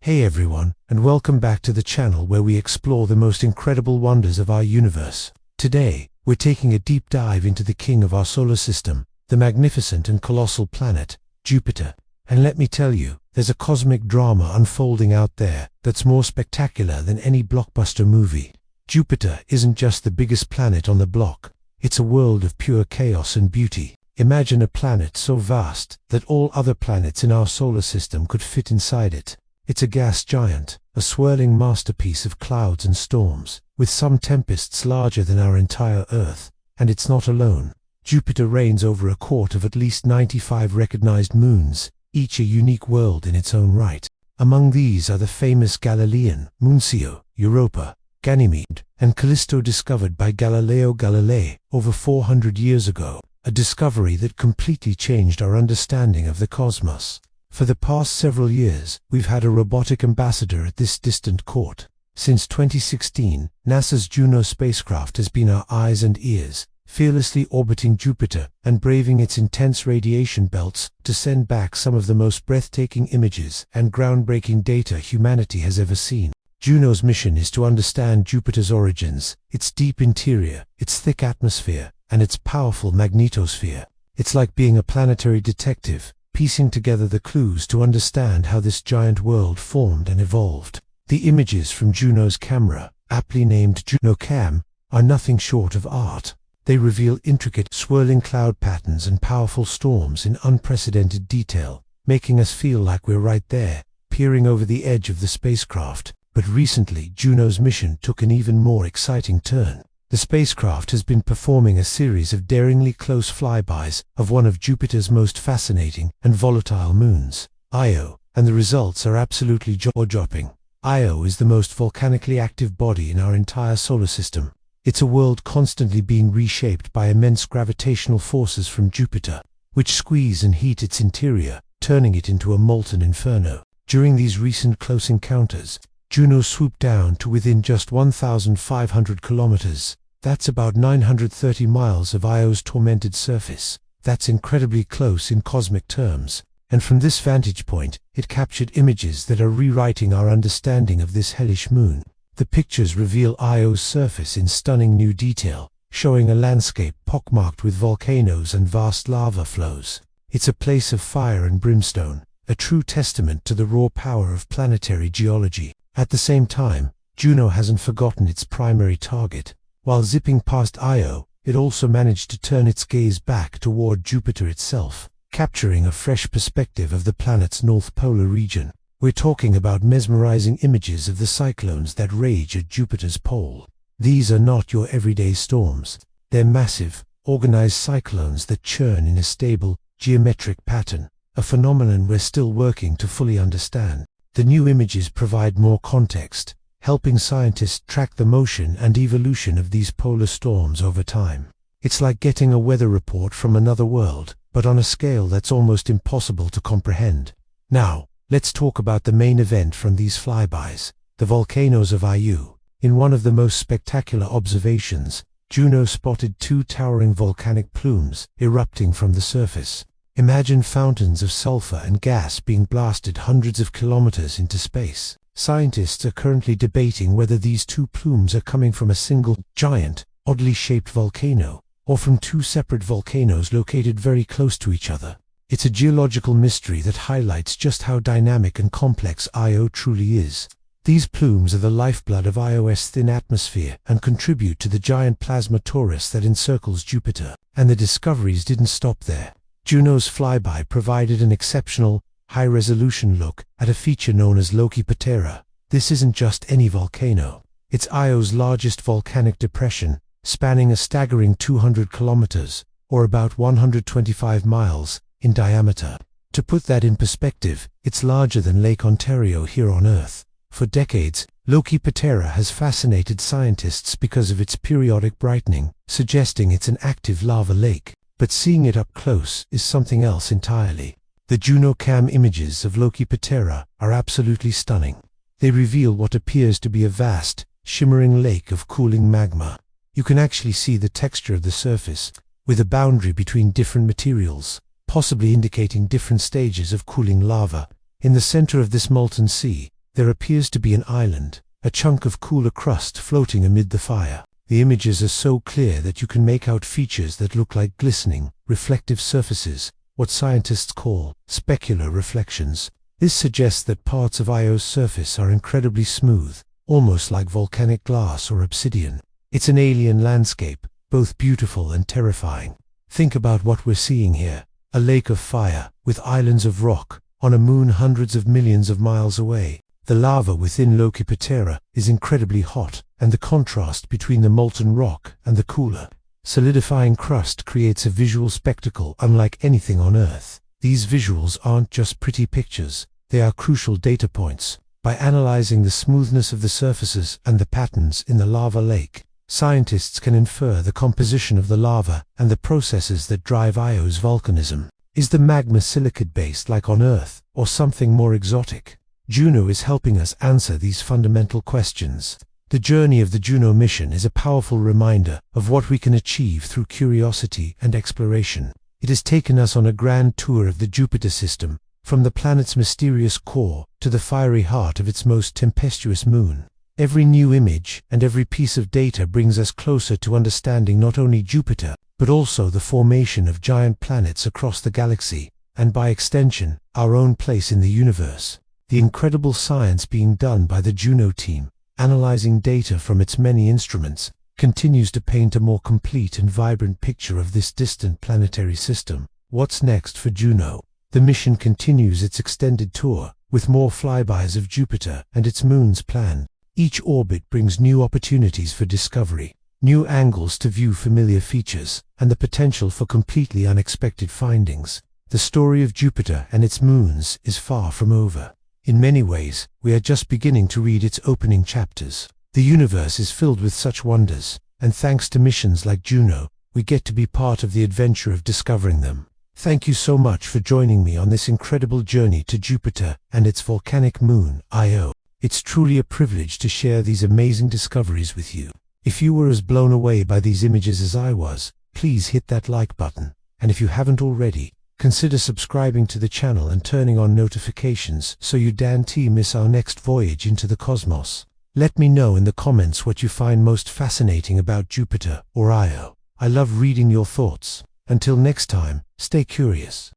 Hey everyone, and welcome back to the channel where we explore the most incredible wonders of our universe. Today, we're taking a deep dive into the king of our solar system, the magnificent and colossal planet, Jupiter. And let me tell you, there's a cosmic drama unfolding out there that's more spectacular than any blockbuster movie. Jupiter isn't just the biggest planet on the block, it's a world of pure chaos and beauty. Imagine a planet so vast that all other planets in our solar system could fit inside it. It's a gas giant, a swirling masterpiece of clouds and storms, with some tempests larger than our entire Earth. And it's not alone. Jupiter reigns over a court of at least 95 recognized moons, each a unique world in its own right. Among these are the famous Galilean, Muncio, Europa, Ganymede, and Callisto, discovered by Galileo Galilei over 400 years ago, a discovery that completely changed our understanding of the cosmos. For the past several years, we've had a robotic ambassador at this distant court. Since 2016, NASA's Juno spacecraft has been our eyes and ears, fearlessly orbiting Jupiter and braving its intense radiation belts to send back some of the most breathtaking images and groundbreaking data humanity has ever seen. Juno's mission is to understand Jupiter's origins, its deep interior, its thick atmosphere, and its powerful magnetosphere. It's like being a planetary detective, piecing together the clues to understand how this giant world formed and evolved. The images from Juno's camera, aptly named JunoCam, are nothing short of art. They reveal intricate, swirling cloud patterns and powerful storms in unprecedented detail, making us feel like we're right there, peering over the edge of the spacecraft. But recently, Juno's mission took an even more exciting turn. The spacecraft has been performing a series of daringly close flybys of one of Jupiter's most fascinating and volatile moons, Io, and the results are absolutely jaw-dropping. Io is the most volcanically active body in our entire solar system. It's a world constantly being reshaped by immense gravitational forces from Jupiter, which squeeze and heat its interior, turning it into a molten inferno. During these recent close encounters, Juno swooped down to within just 1,500 kilometers. That's about 930 miles of Io's tormented surface. That's incredibly close in cosmic terms. And from this vantage point, it captured images that are rewriting our understanding of this hellish moon. The pictures reveal Io's surface in stunning new detail, showing a landscape pockmarked with volcanoes and vast lava flows. It's a place of fire and brimstone, a true testament to the raw power of planetary geology. At the same time, Juno hasn't forgotten its primary target. While zipping past Io, it also managed to turn its gaze back toward Jupiter itself, capturing a fresh perspective of the planet's North Polar region. We're talking about mesmerizing images of the cyclones that rage at Jupiter's pole. These are not your everyday storms. They're massive, organized cyclones that churn in a stable, geometric pattern, a phenomenon we're still working to fully understand. The new images provide more context, helping scientists track the motion and evolution of these polar storms over time. It's like getting a weather report from another world, but on a scale that's almost impossible to comprehend. Now, let's talk about the main event from these flybys, the volcanoes of Io. In one of the most spectacular observations, Juno spotted two towering volcanic plumes erupting from the surface. Imagine fountains of sulfur and gas being blasted hundreds of kilometers into space. Scientists are currently debating whether these two plumes are coming from a single, giant, oddly shaped volcano, or from two separate volcanoes located very close to each other. It's a geological mystery that highlights just how dynamic and complex Io truly is. These plumes are the lifeblood of Io's thin atmosphere and contribute to the giant plasma torus that encircles Jupiter. And the discoveries didn't stop there. Juno's flyby provided an exceptional, high-resolution look at a feature known as Loki Patera. This isn't just any volcano. It's Io's largest volcanic depression, spanning a staggering 200 kilometers, or about 125 miles, in diameter. To put that in perspective, it's larger than Lake Ontario here on Earth. For decades, Loki Patera has fascinated scientists because of its periodic brightening, suggesting it's an active lava lake. But seeing it up close is something else entirely. The JunoCam images of Loki Patera are absolutely stunning. They reveal what appears to be a vast, shimmering lake of cooling magma. You can actually see the texture of the surface, with a boundary between different materials, possibly indicating different stages of cooling lava. In the center of this molten sea, there appears to be an island, a chunk of cooler crust floating amid the fire. The images are so clear that you can make out features that look like glistening, reflective surfaces, what scientists call specular reflections. This suggests that parts of Io's surface are incredibly smooth, almost like volcanic glass or obsidian. It's an alien landscape, both beautiful and terrifying. Think about what we're seeing here. A lake of fire, with islands of rock, on a moon hundreds of millions of miles away. The lava within Jupiter is incredibly hot, and the contrast between the molten rock and the cooler, solidifying crust creates a visual spectacle unlike anything on Earth. These visuals aren't just pretty pictures, they are crucial data points. By analyzing the smoothness of the surfaces and the patterns in the lava lake, scientists can infer the composition of the lava and the processes that drive Io's volcanism. Is the magma silicate-based like on Earth, or something more exotic? Juno is helping us answer these fundamental questions. The journey of the Juno mission is a powerful reminder of what we can achieve through curiosity and exploration. It has taken us on a grand tour of the Jupiter system, from the planet's mysterious core to the fiery heart of its most tempestuous moon. Every new image and every piece of data brings us closer to understanding not only Jupiter, but also the formation of giant planets across the galaxy, and by extension, our own place in the universe. The incredible science being done by the Juno team, analyzing data from its many instruments, continues to paint a more complete and vibrant picture of this distant planetary system. What's next for Juno? The mission continues its extended tour, with more flybys of Jupiter and its moons planned. Each orbit brings new opportunities for discovery, new angles to view familiar features, and the potential for completely unexpected findings. The story of Jupiter and its moons is far from over. In many ways, we are just beginning to read its opening chapters. The universe is filled with such wonders, and thanks to missions like Juno, we get to be part of the adventure of discovering them. Thank you so much for joining me on this incredible journey to Jupiter and its volcanic moon, Io. It's truly a privilege to share these amazing discoveries with you. If you were as blown away by these images as I was, please hit that like button, and if you haven't already, consider subscribing to the channel and turning on notifications so you don't miss our next voyage into the cosmos. Let me know in the comments what you find most fascinating about Jupiter or Io. I love reading your thoughts. Until next time, stay curious.